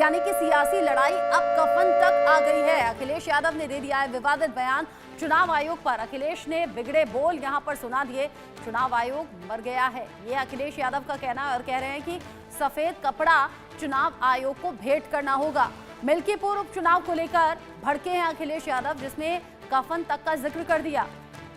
यानी कि सियासी लड़ाई अब कफन तक आ गई है। अखिलेश यादव ने दे दिया है विवादित बयान चुनाव आयोग पर। अखिलेश ने बिगड़े बोल यहां पर सुना दिए। चुनाव आयोग मर गया है, ये अखिलेश यादव का कहना है और कह रहे हैं कि सफेद कपड़ा चुनाव आयोग को भेंट करना होगा। मिल्कीपुर उपचुनाव को लेकर भड़के हैं अखिलेश यादव, जिसने कफन तक का जिक्र कर दिया।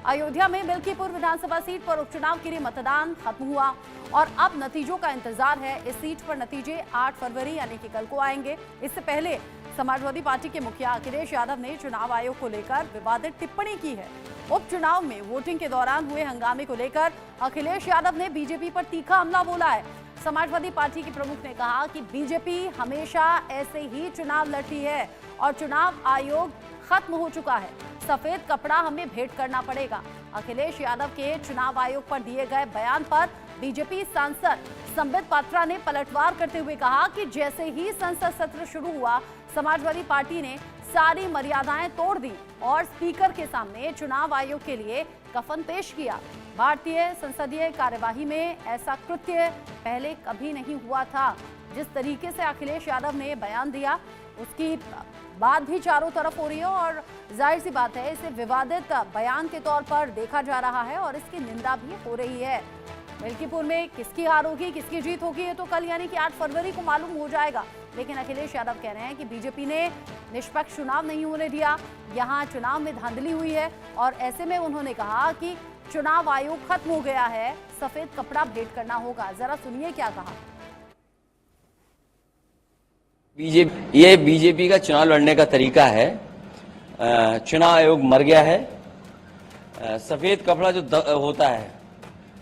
अयोध्या में मिल्कीपुर विधानसभा सीट पर उपचुनाव के लिए मतदान खत्म हुआ और अब नतीजों का इंतजार है। इस सीट पर नतीजे 8 फरवरी यानी कि कल को आएंगे। इससे पहले समाजवादी पार्टी के मुखिया अखिलेश यादव ने चुनाव आयोग को लेकर विवादित टिप्पणी की है। उपचुनाव में वोटिंग के दौरान हुए हंगामे को लेकर अखिलेश यादव ने बीजेपी पर तीखा हमला बोला है। समाजवादी पार्टी के प्रमुख ने कहा कि बीजेपी हमेशा ऐसे ही चुनाव लड़ती है और चुनाव आयोग खत्म हो चुका है। सफेद कपड़ा हमें भेंट करना पड़ेगा। अखिलेश यादव के चुनाव आयोग पर दिए गए बयान पर बीजेपी सांसद संबित पात्रा ने पलटवार करते हुए कहा कि जैसे ही संसद सत्र शुरू हुआ, समाजवादी पार्टी ने सारी मर्यादाएं तोड़ दी और स्पीकर के सामने चुनाव आयोग के लिए कफन पेश किया। भारतीय संसदीय कार्यवाही में ऐसा कृत्य पहले कभी नहीं हुआ था। जिस तरीके से अखिलेश यादव ने बयान दिया, उसकी बात भी चारों तरफ हो रही है और जाहिर सी बात है, इसे विवादित बयान के तौर पर देखा जा रहा है और इसकी निंदा भी हो रही है। मिल्कीपुर में किसकी हार होगी, किसकी जीत होगी, ये तो कल यानी कि 8 फरवरी को मालूम हो जाएगा। लेकिन अखिलेश यादव कह रहे हैं कि बीजेपी ने निष्पक्ष चुनाव नहीं होने दिया, यहाँ चुनाव में धांधली हुई है और ऐसे में उन्होंने कहा कि चुनाव आयोग खत्म हो गया है, सफेद कपड़ा भेंट करना होगा। जरा सुनिए क्या कहा। ये बीजेपी का चुनाव लड़ने का तरीका है। चुनाव आयोग मर गया है, सफेद कपड़ा जो होता है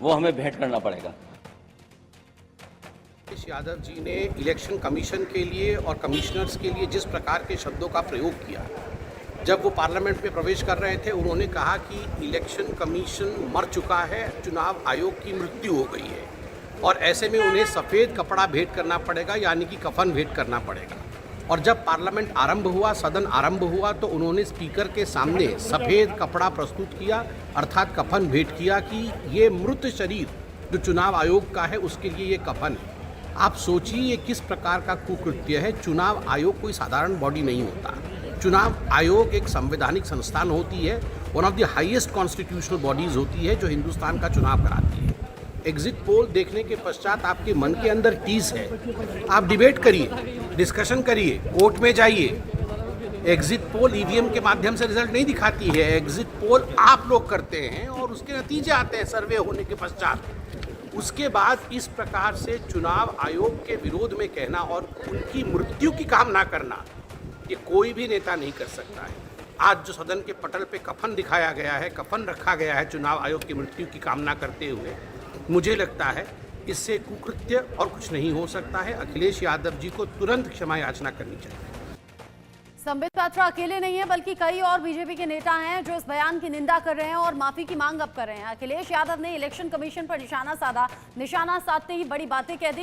वो हमें भेंट करना पड़ेगा। अखिलेश यादव जी ने इलेक्शन कमीशन के लिए और कमिश्नर्स के लिए जिस प्रकार के शब्दों का प्रयोग किया, जब वो पार्लियामेंट में प्रवेश कर रहे थे, उन्होंने कहा कि इलेक्शन कमीशन मर चुका है, चुनाव आयोग की मृत्यु हो गई है और ऐसे में उन्हें सफ़ेद कपड़ा भेंट करना पड़ेगा, यानी कि कफन भेंट करना पड़ेगा। और जब पार्लियामेंट आरंभ हुआ, सदन आरंभ हुआ, तो उन्होंने स्पीकर के सामने सफ़ेद कपड़ा प्रस्तुत किया, अर्थात कफन भेंट किया कि ये मृत शरीर जो चुनाव आयोग का है उसके लिए ये कफन है। आप सोचिए ये किस प्रकार का कुकृत्य है। चुनाव आयोग कोई साधारण बॉडी नहीं होता। चुनाव आयोग एक संवैधानिक संस्थान होती है, one of the highest constitutional bodies होती है जो हिंदुस्तान का चुनाव कराती है। एग्जिट पोल देखने के पश्चात आपके मन के अंदर टीस है, आप डिबेट करिए, डिस्कशन करिए, कोर्ट में जाइए। एग्जिट पोल ईवीएम के माध्यम से रिजल्ट नहीं दिखाती है, एग्जिट पोल आप लोग करते हैं और उसके नतीजे आते हैं सर्वे होने के पश्चात। उसके बाद इस प्रकार से चुनाव आयोग के विरोध में कहना और उनकी मृत्यु की कामना करना, ये कोई भी नेता नहीं कर सकता है। आज जो सदन के पटल पे कफन दिखाया गया है, कफन रखा गया है चुनाव आयोग की मृत्यु की कामना करते हुए, मुझे लगता है इससे कुकृत्य और कुछ नहीं हो सकता है। अखिलेश यादव जी को तुरंत क्षमा याचना करनी चाहिए। संबित पात्रा अकेले नहीं है, बल्कि कई और बीजेपी के नेता हैं जो इस बयान की निंदा कर रहे हैं और माफी की मांग अब कर रहे हैं। अखिलेश यादव ने इलेक्शन कमीशन पर निशाना साधा, निशाना साधते ही बड़ी बातें कह दी।